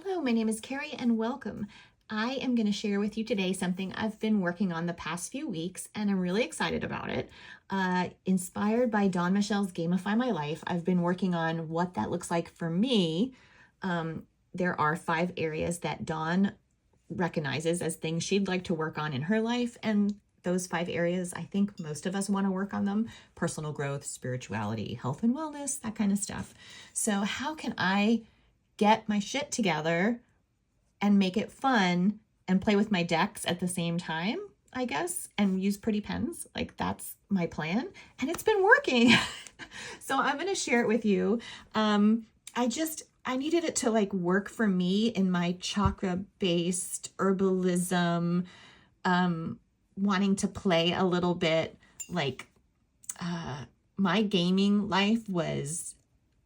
Hello, my name is Carrie and welcome. I am going to share with you today something I've been working on the past few weeks and I'm really excited about it. Inspired by Dawn Michelle's Gamify My Life, I've been working on what that looks like for me. There are 5 areas that Dawn recognizes as things she'd like to work on in her life, and those 5 areas, I think most of us want to work on them: personal growth, spirituality, health and wellness, that kind of stuff. So how can I get my shit together and make it fun and play with my decks at the same time, I guess, and use pretty pens? Like, that's my plan, and it's been working. So I'm going to share it with you. I needed it to like work for me in my chakra-based herbalism, wanting to play a little bit. Like, my gaming life was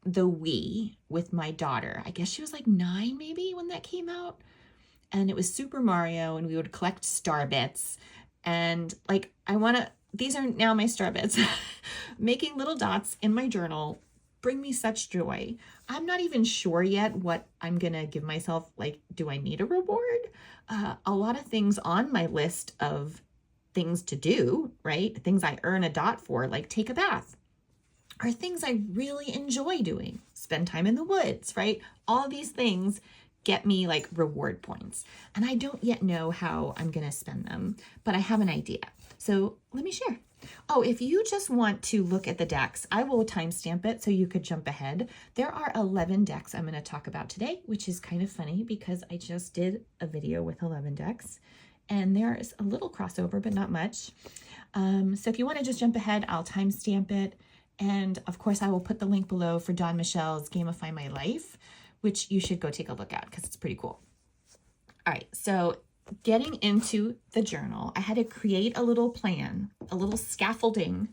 the Wii with my daughter. I guess she was like 9 maybe when that came out. And it was Super Mario, and we would collect star bits. And like, these are now my star bits. Making little dots in my journal bring me such joy. I'm not even sure yet what I'm gonna give myself. Like, do I need a reward? A lot of things on my list of things to do, right? Things I earn a dot for, like take a bath, are things I really enjoy doing. Spend time in the woods, right? All these things get me like reward points. And I don't yet know how I'm going to spend them, but I have an idea. So let me share. Oh, if you just want to look at the decks, I will timestamp it so you could jump ahead. There are 11 decks I'm going to talk about today, which is kind of funny because I just did a video with 11 decks and there's a little crossover, but not much. So if you want to just jump ahead, I'll timestamp it. And of course, I will put the link below for Dawn Michelle's Gamify My Life, which you should go take a look at because it's pretty cool. All right, so getting into the journal, I had to create a little plan, a little scaffolding,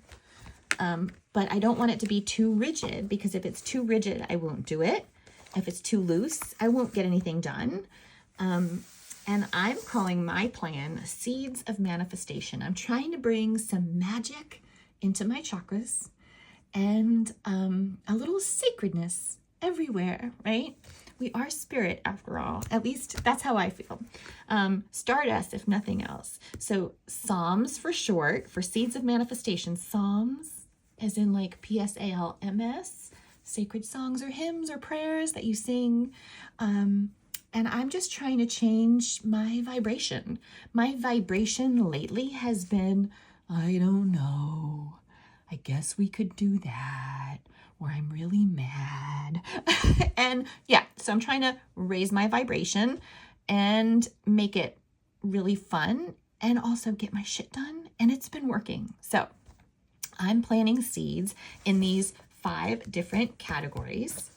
but I don't want it to be too rigid, because if it's too rigid, I won't do it. If it's too loose, I won't get anything done. And I'm calling my plan Seeds of Manifestation. I'm trying to bring some magic into my chakras and a little sacredness everywhere, right? We are spirit after all. At least that's how I feel. Stardust, if nothing else. So Psalms for short, for Seeds of Manifestation. Psalms, as in like Psalms, sacred songs or hymns or prayers that you sing. And I'm just trying to change my vibration. My vibration lately has been, I don't know, I guess we could do that, or I'm really mad. And yeah, so I'm trying to raise my vibration and make it really fun and also get my shit done. And it's been working. So I'm planting seeds in these 5 different categories.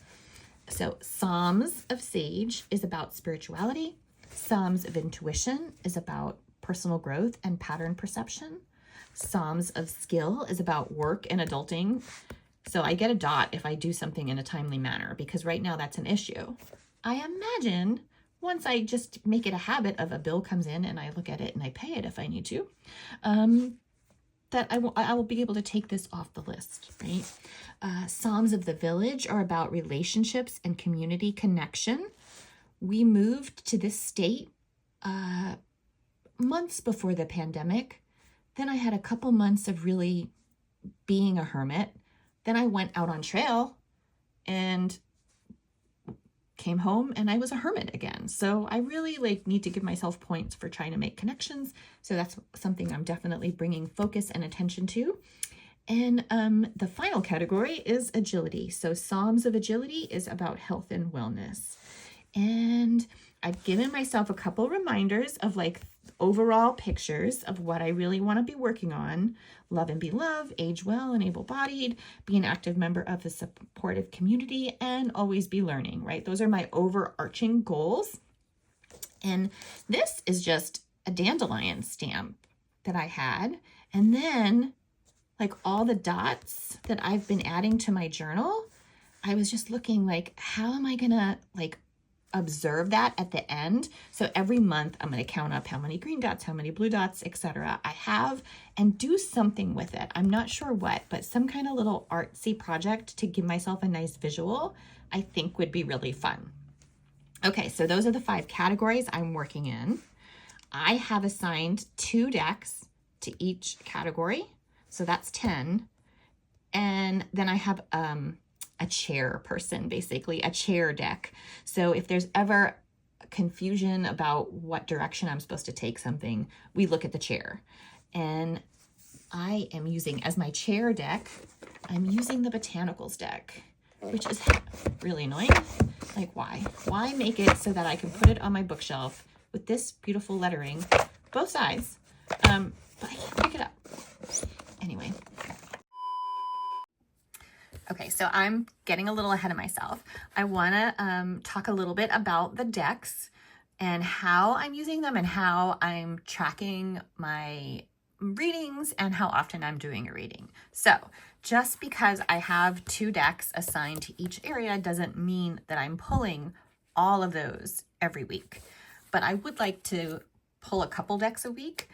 So Psalms of Sage is about spirituality. Psalms of Intuition is about personal growth and pattern perception. Psalms of Skill is about work and adulting. So I get a dot if I do something in a timely manner, because right now that's an issue. I imagine once I just make it a habit of a bill comes in and I look at it and I pay it if I need to, that I will be able to take this off the list, right? Psalms of the Village are about relationships and community connection. We moved to this state months before the pandemic. Then I had a couple months of really being a hermit. Then I went out on trail and came home and I was a hermit again. So I really need to give myself points for trying to make connections. So that's something I'm definitely bringing focus and attention to. And the final category is agility. So Psalms of Agility is about health and wellness. And I've given myself a couple reminders of like overall pictures of what I really want to be working on. Love and be loved, age well and able-bodied, be an active member of a supportive community, and always be learning, right? Those are my overarching goals. And this is just a dandelion stamp that I had. And then like all the dots that I've been adding to my journal, I was just looking like, how am I gonna like observe that at the end? So every month I'm going to count up how many green dots, how many blue dots, etc. I have, and do something with it. I'm not sure what, but some kind of little artsy project to give myself a nice visual, I think would be really fun. Okay, so those are the 5 categories I'm working in. I have assigned 2 decks to each category, so that's 10. And then I have a chair person, basically, a chair deck. So if there's ever confusion about what direction I'm supposed to take something, we look at the chair. And I am using, as my chair deck, I'm using the botanicals deck, which is really annoying. Like, why? Why make it so that I can put it on my bookshelf with this beautiful lettering, both sides, but I can't pick it up. Anyway. Okay, so I'm getting a little ahead of myself. I want to talk a little bit about the decks and how I'm using them and how I'm tracking my readings and how often I'm doing a reading. So just because I have 2 decks assigned to each area doesn't mean that I'm pulling all of those every week, but I would like to pull a couple decks a week.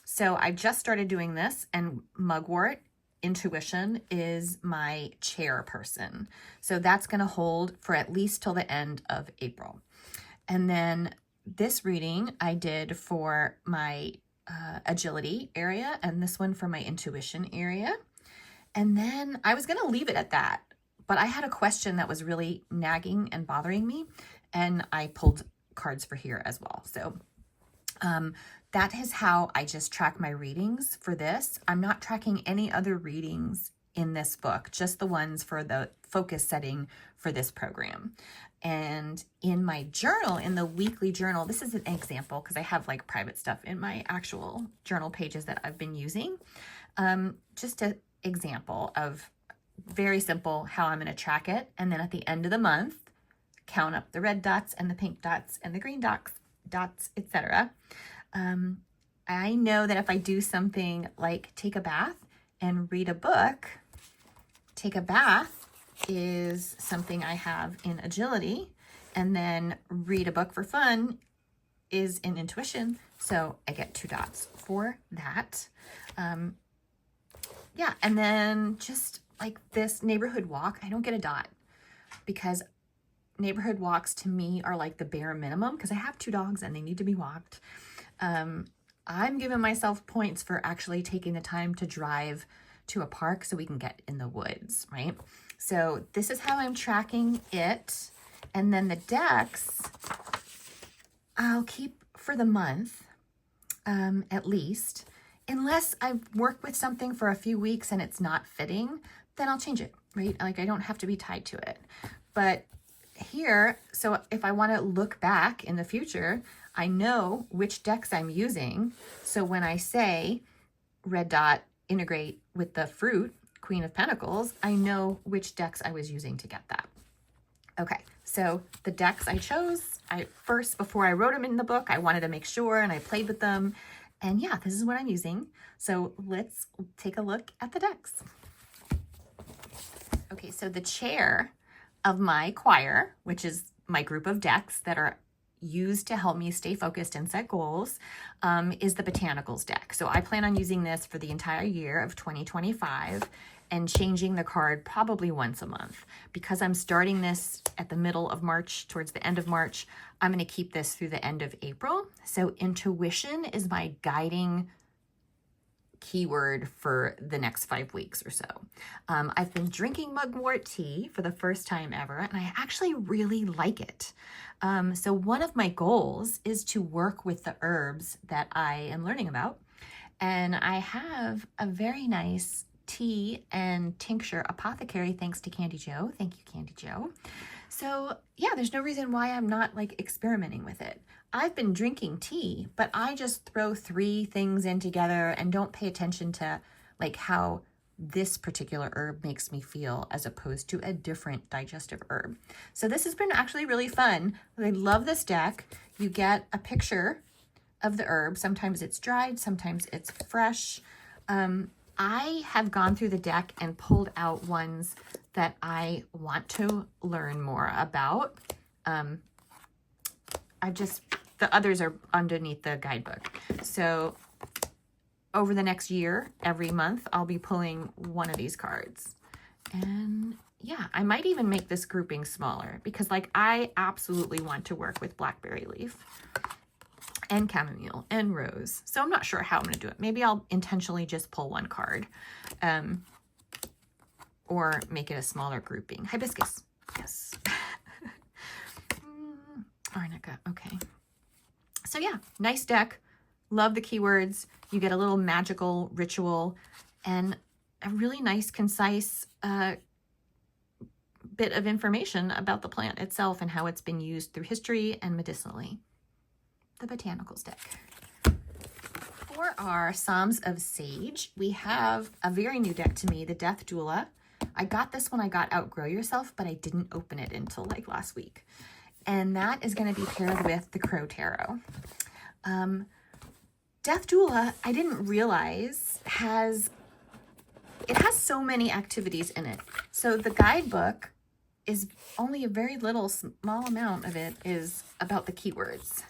So I just started doing this, and Mugwort Intuition is my chair person. So that's going to hold for at least till the end of April. And then this reading I did for my agility area, and this one for my intuition area. And then I was going to leave it at that, but I had a question that was really nagging and bothering me, and I pulled cards for here as well. So that is how I just track my readings for this. I'm not tracking any other readings in this book, just the ones for the focus setting for this program. And in my journal, in the weekly journal, this is an example because I have like private stuff in my actual journal pages that I've been using. Just an example of very simple how I'm going to track it. And then at the end of the month, count up the red dots and the pink dots and the green dots, etc. I know that if I do something like take a bath and read a book, take a bath is something I have in agility, and then read a book for fun is in intuition. So I get 2 dots for that. Yeah, and then just like this neighborhood walk, I don't get a dot because neighborhood walks to me are like the bare minimum because I have 2 dogs and they need to be walked. I'm giving myself points for actually taking the time to drive to a park so we can get in the woods, right? So this is how I'm tracking it. And then the decks, I'll keep for the month, at least. Unless I've worked with something for a few weeks and it's not fitting, then I'll change it, right? Like I don't have to be tied to it. But here, so if I want to look back in the future, I know which decks I'm using. So when I say red dot integrate with the fruit, Queen of Pentacles, I know which decks I was using to get that. Okay, so the decks I chose, before I wrote them in the book, I wanted to make sure and I played with them. And yeah, this is what I'm using. So let's take a look at the decks. Okay, so the chair of my choir, which is my group of decks that are used to help me stay focused and set goals, is the Botanicals deck. So I plan on using this for the entire year of 2025 and changing the card probably once a month. Because I'm starting this at the middle of March, towards the end of March, I'm going to keep this through the end of April. So intuition is my guiding keyword for the next 5 weeks or so. I've been drinking mugwort tea for the first time ever, and I actually really like it. So one of my goals is to work with the herbs that I am learning about. And I have a very nice tea and tincture apothecary thanks to Candy Joe. Thank you, Candy Joe. So yeah, there's no reason why I'm not like experimenting with it. I've been drinking tea, but I just throw 3 things in together and don't pay attention to like how this particular herb makes me feel as opposed to a different digestive herb. So this has been actually really fun. I love this deck. You get a picture of the herb. Sometimes it's dried, sometimes it's fresh. I have gone through the deck and pulled out ones that I want to learn more about. The others are underneath the guidebook. So over the next year, every month, I'll be pulling one of these cards. And yeah, I might even make this grouping smaller because like I absolutely want to work with blackberry leaf and chamomile and rose. So I'm not sure how I'm going to do it. Maybe I'll intentionally just pull one card or make it a smaller grouping. Hibiscus. Yes. Arnica. Okay. So yeah, nice deck. Love the keywords. You get a little magical ritual and a really nice, concise bit of information about the plant itself and how it's been used through history and medicinally. The botanicals deck. For our Psalms of Sage, we have a very new deck to me, the Death Doula. I got this when I got Outgrow Yourself, but I didn't open it until like last week. And that is going to be paired with the Crow Tarot. Death Doula, I didn't realize has so many activities in it. So the guidebook is only a very little small amount of it is about the keywords.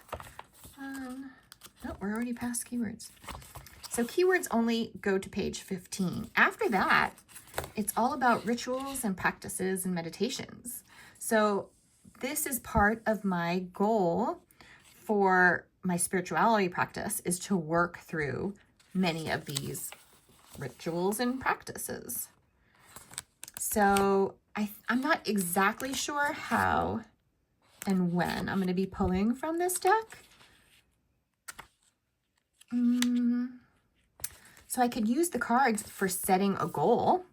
No, we're already past keywords. So keywords only go to page 15. After that, it's all about rituals and practices and meditations. So this is part of my goal for my spirituality practice is to work through many of these rituals and practices. So I'm not exactly sure how and when I'm going to be pulling from this deck. So I could use the cards for setting a goal,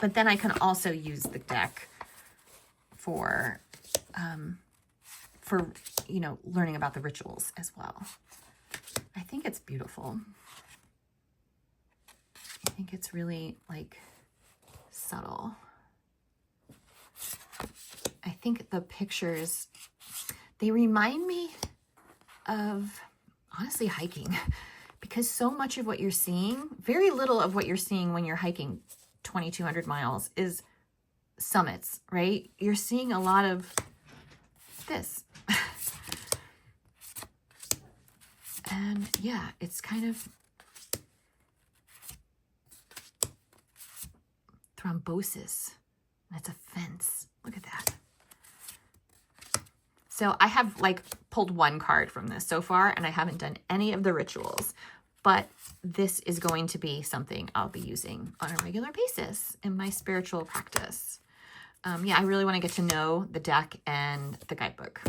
but then I can also use the deck for you know, learning about the rituals as well. I think it's beautiful. I think it's really like subtle. I think the pictures, they remind me of honestly hiking because so much of what you're seeing, very little of what you're seeing when you're hiking 2,200 miles is summits, right? You're seeing a lot of this. And yeah, it's kind of thrombosis. That's a fence. Look at that. So I have like pulled one card from this so far, and I haven't done any of the rituals, but this is going to be something I'll be using on a regular basis in my spiritual practice. Yeah, I really want to get to know the deck and the guidebook.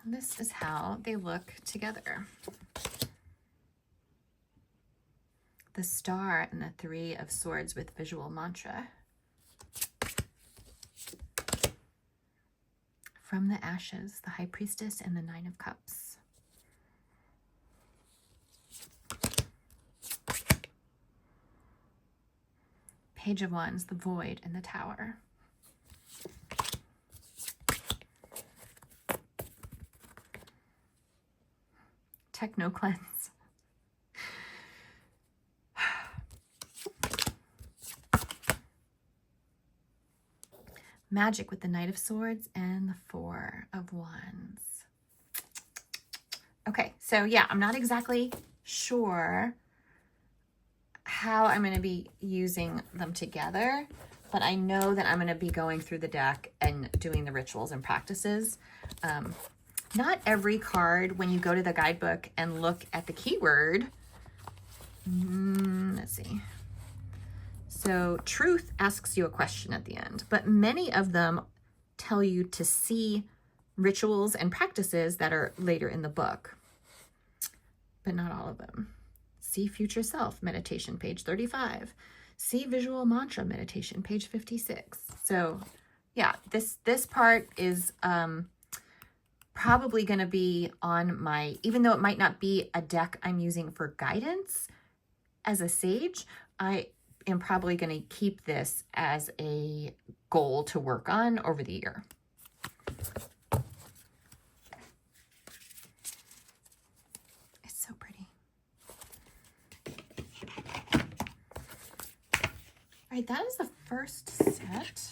This is how they look together. The star and the 3 of swords with visual mantra. From the ashes, the high priestess and the 9 of cups. Page of wands, the void and the tower. Techno cleanse. Magic with the Knight of Swords and the 4 of Wands. Okay, so yeah, I'm not exactly sure how I'm going to be using them together, but I know that I'm going to be going through the deck and doing the rituals and practices. Not every card, when you go to the guidebook and look at the keyword, let's see. So truth asks you a question at the end, but many of them tell you to see rituals and practices that are later in the book, but not all of them. See future self meditation, page 35. See visual mantra meditation, page 56. So yeah, this part is probably going to be on my, even though it might not be a deck I'm using for guidance as a sage, I am probably going to keep this as a goal to work on over the year. right, that is the first set.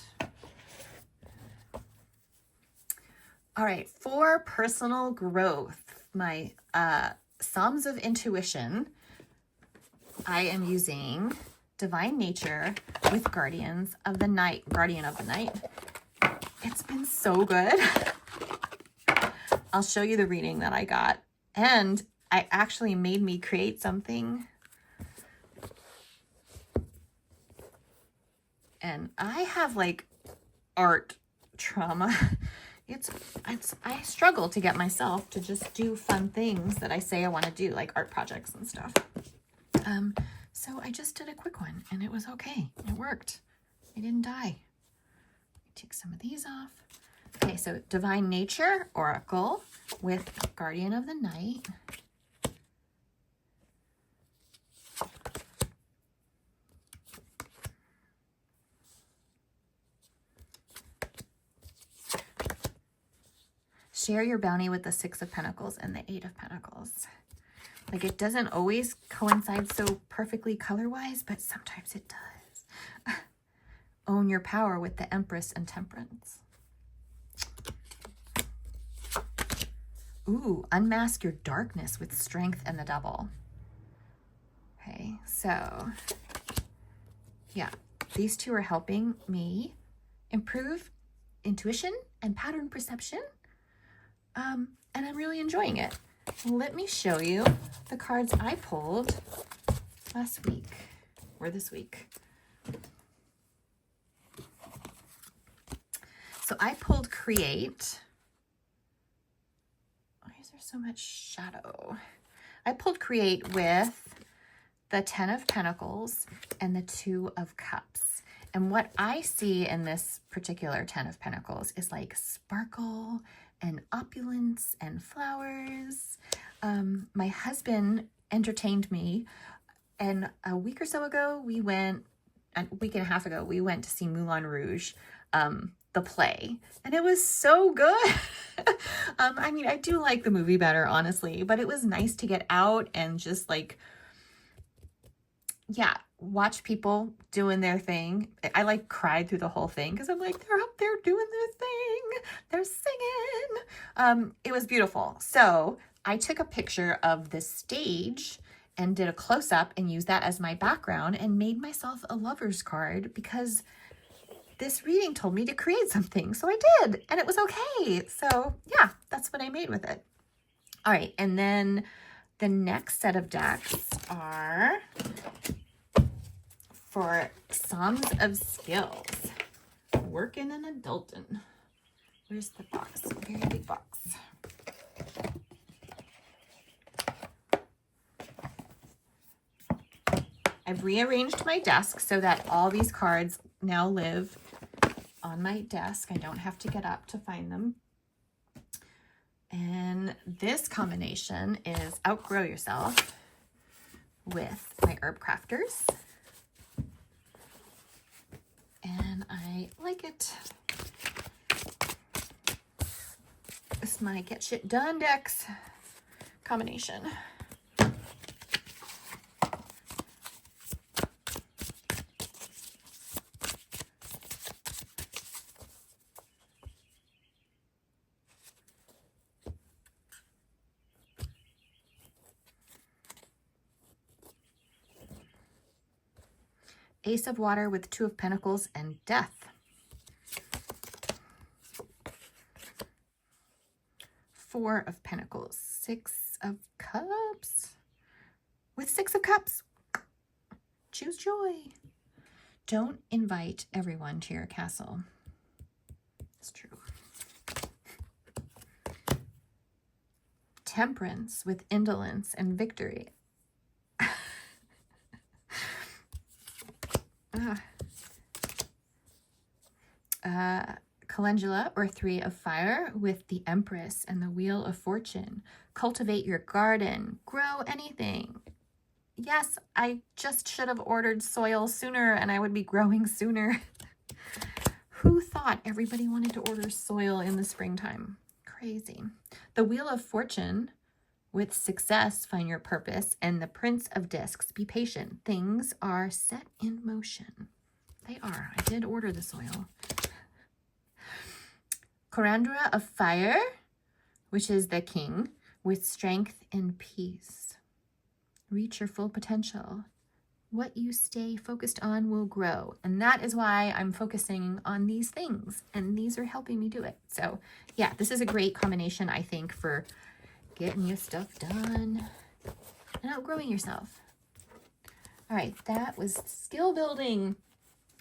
All right, for personal growth, my Psalms of Intuition, I am using Divine Nature with Guardian of the Night. It's been so good. I'll show you the reading that I got. And I actually made me create something. And I have like art trauma. I struggle to get myself to just do fun things that I say I want to do, like art projects and stuff. So I just did a quick one and it was okay. It worked. I didn't die. Take some of these off. Okay, so Divine Nature Oracle with Guardian of the Night. Share your bounty with the Six of Pentacles and the Eight of Pentacles. Like, it doesn't always coincide so perfectly color-wise, but sometimes it does. Own your power with the Empress and Temperance. Ooh, unmask your darkness with Strength and the Devil. Okay, so yeah, these two are helping me improve intuition and pattern perception. And I'm really enjoying it. Let me show you the cards I pulled last week or this week. So I pulled Create. Why is there so much shadow? I pulled Create with the 10 of Pentacles and the 2 of Cups. And what I see in this particular 10 of Pentacles is like sparkle and opulence and flowers. My husband entertained me, and a week and a half ago, we went to see Moulin Rouge, the play, and it was so good. I mean, I do like the movie better, honestly, but it was nice to get out and just like, yeah, watch people doing their thing. I like cried through the whole thing because I'm like, they're up there doing their thing. They're singing. It was beautiful. So I took a picture of the stage and did a close-up and used that as my background and made myself a lover's card because this reading told me to create something. So I did, and it was okay. So yeah, that's what I made with it. All right, and then the next set of decks are for Psalms of Skills. Working and Adulting. Where's the box? Very big box. I've rearranged my desk so that all these cards now live on my desk. I don't have to get up to find them. And this combination is Outgrow Yourself with my Herb Crafters. And I like it. It's my Get Shit Done decks combination. Ace of Water with 2 of Pentacles and Death. 4 of Pentacles, 6 of Cups with 6 of Cups. Choose joy. Don't invite everyone to your castle. It's true. Temperance with Indolence and Victory. Calendula or 3 of Fire with the Empress and the Wheel of Fortune. Cultivate your garden. Grow anything. Yes, I just should have ordered soil sooner and I would be growing sooner. Who thought everybody wanted to order soil in the springtime? Crazy. The Wheel of Fortune with Success, find your purpose, and the Prince of Discs, be patient. Things are set in motion. They are. I did order the soil. Corandra of Fire, which is the king, with strength and peace. Reach your full potential. What you stay focused on will grow. And that is why I'm focusing on these things. And these are helping me do it. So yeah, this is a great combination, I think, for getting your stuff done and outgrowing yourself. All right, that was skill building.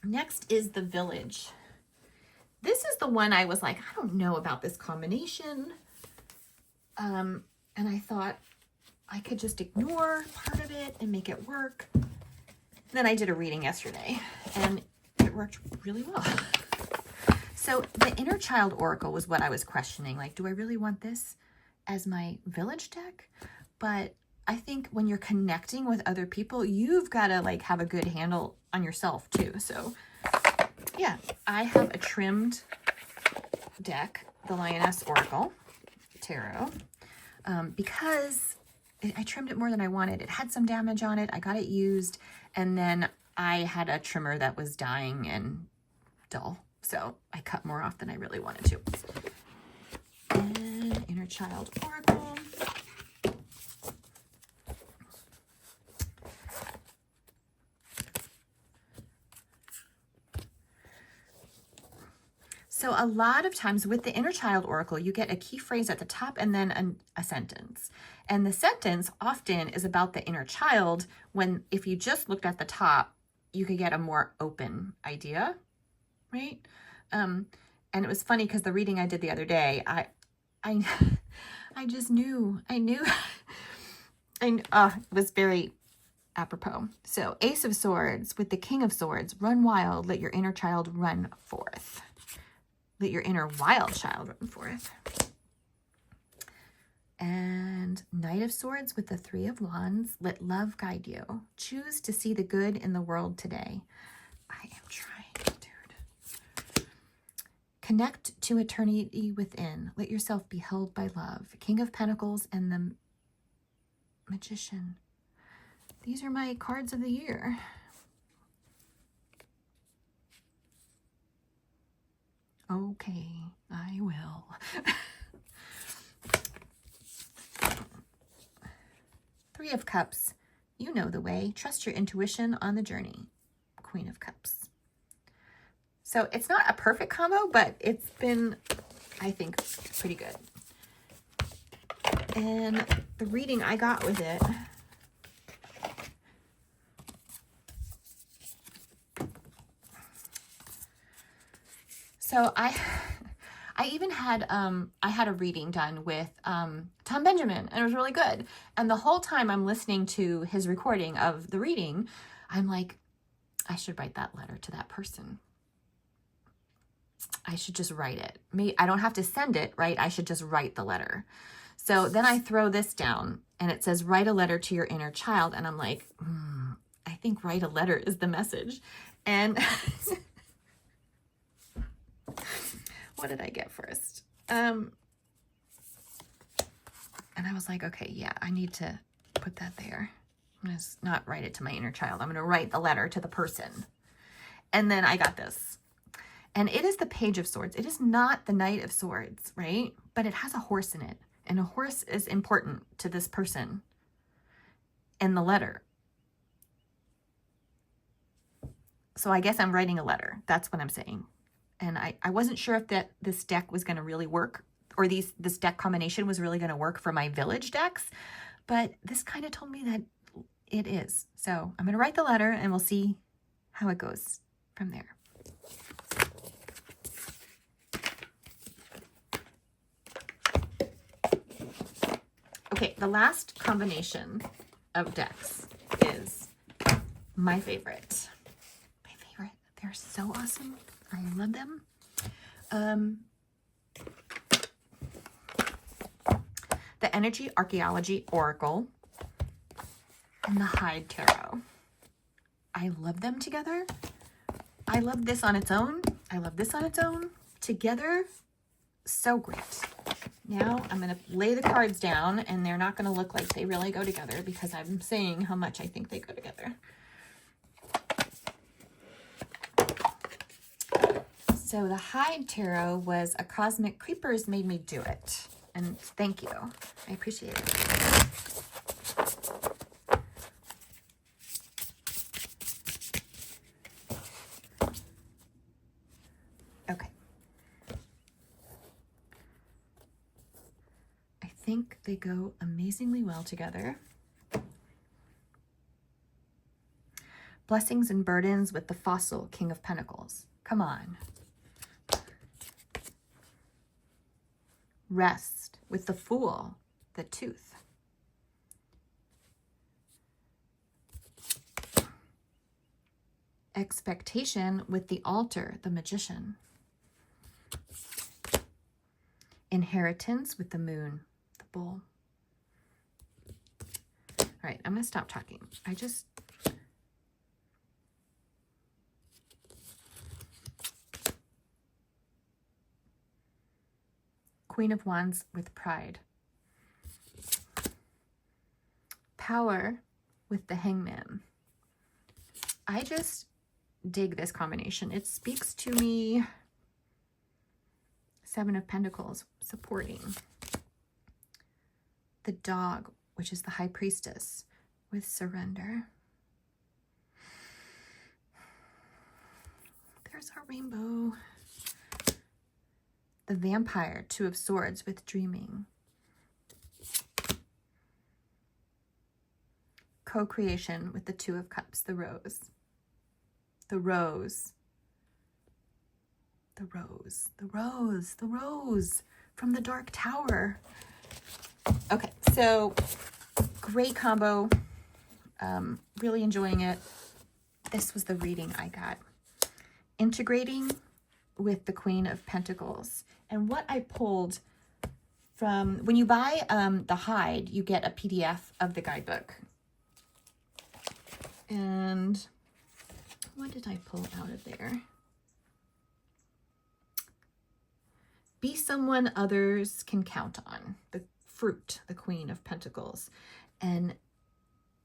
Next is the village. This is the one I was like, I don't know about this combination. And I thought I could just ignore part of it and make it work. Then I did a reading yesterday and it worked really well. So the inner child oracle was what I was questioning. Like, do I really want this as my village deck? But I think when you're connecting with other people, you've got to like have a good handle on yourself too. So yeah, I have a trimmed deck, the Lioness Oracle Tarot, because I trimmed it more than I wanted. It had some damage on it. I got it used, and then I had a trimmer that was dying and dull. So I cut more off than I really wanted to. And Inner Child Oracle. So a lot of times with the Inner Child Oracle, you get a key phrase at the top and then a sentence. And the sentence often is about the inner child, when if you just looked at the top, you could get a more open idea, right? And it was funny because the reading I did the other day, I just knew, it was very apropos. So Ace of Swords with the King of Swords, run wild, let your inner child run forth. Let your inner wild child run forth. And Knight of Swords with the Three of Wands, let love guide you. Choose to see the good in the world today. I am trying, dude. Connect to eternity within. Let yourself be held by love. King of Pentacles and the Magician. These are my cards of the year. Okay, I will. Three of Cups. You know the way. Trust your intuition on the journey. Queen of Cups. So it's not a perfect combo, but it's been, I think, pretty good. And the reading I got with it, so I even had I had a reading done with Tom Benjamin, and it was really good. And the whole time I'm listening to his recording of the reading, I'm like, I should write that letter to that person. I should just write it. I don't have to send it, right? I should just write the letter. So then I throw this down and it says, write a letter to your inner child. And I'm like, I think write a letter is the message. And what did I get first? And I was like, okay, yeah, I need to put that there. I'm going to not write it to my inner child. I'm going to write the letter to the person. And then I got this. And it is the Page of Swords. It is not the Knight of Swords, right? But it has a horse in it. And a horse is important to this person in the letter. So I guess I'm writing a letter. That's what I'm saying. And I wasn't sure if this deck was going to really work, or this deck combination was really going to work for my village decks. But this kind of told me that it is. So I'm going to write the letter and we'll see how it goes from there. Okay, the last combination of decks is my favorite. My favorite. They're so awesome. I love them. The Energy Archaeology Oracle and the Hyde Tarot. I love them together. I love this on its own. I love this on its own. Together, so great. Now I'm going to lay the cards down, and they're not going to look like they really go together because I'm saying how much I think they go together. So the Hide Tarot was a Cosmic Creepers made me do it. And thank you. I appreciate it. Okay. I think they go amazingly well together. Blessings and Burdens with the Fossil King of Pentacles. Come on. Rest with the Fool, the Tooth. Expectation with the Altar, the Magician. Inheritance with the Moon, the Bull. All right, I'm going to stop talking. Queen of Wands with Pride. Power with the Hangman. I just dig this combination. It speaks to me. Seven of Pentacles, supporting. The Dog, which is the High Priestess, with Surrender. There's our rainbow. The Vampire, Two of Swords, with Dreaming. Co-creation with the Two of Cups, the Rose. The Rose. The Rose. The Rose. The Rose from the Dark Tower. Okay, so great combo. Really enjoying it. This was the reading I got. Integrating with the Queen of Pentacles. And what I pulled from, when you buy the Hide, you get a PDF of the guidebook. And what did I pull out of there? Be someone others can count on. The Fruit, the Queen of Pentacles. And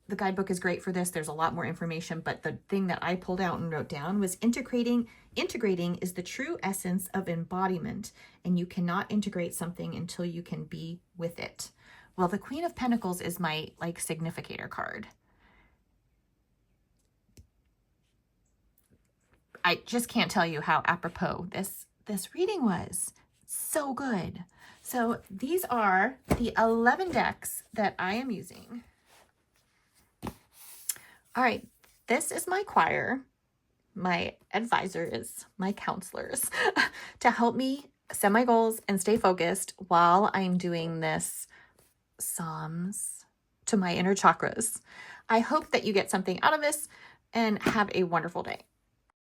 the guidebook is great for this. There's a lot more information, but the thing that I pulled out and wrote down was integrating. Integrating is the true essence of embodiment, and you cannot integrate something until you can be with it. Well, the Queen of Pentacles is my significator card. I just can't tell you how apropos this reading was. So good. So these are the 11 decks that I am using. All right, this is my choir, my advisors, my counselors to help me set my goals and stay focused while I'm doing this Psalms to my inner chakras. I hope that you get something out of this and have a wonderful day.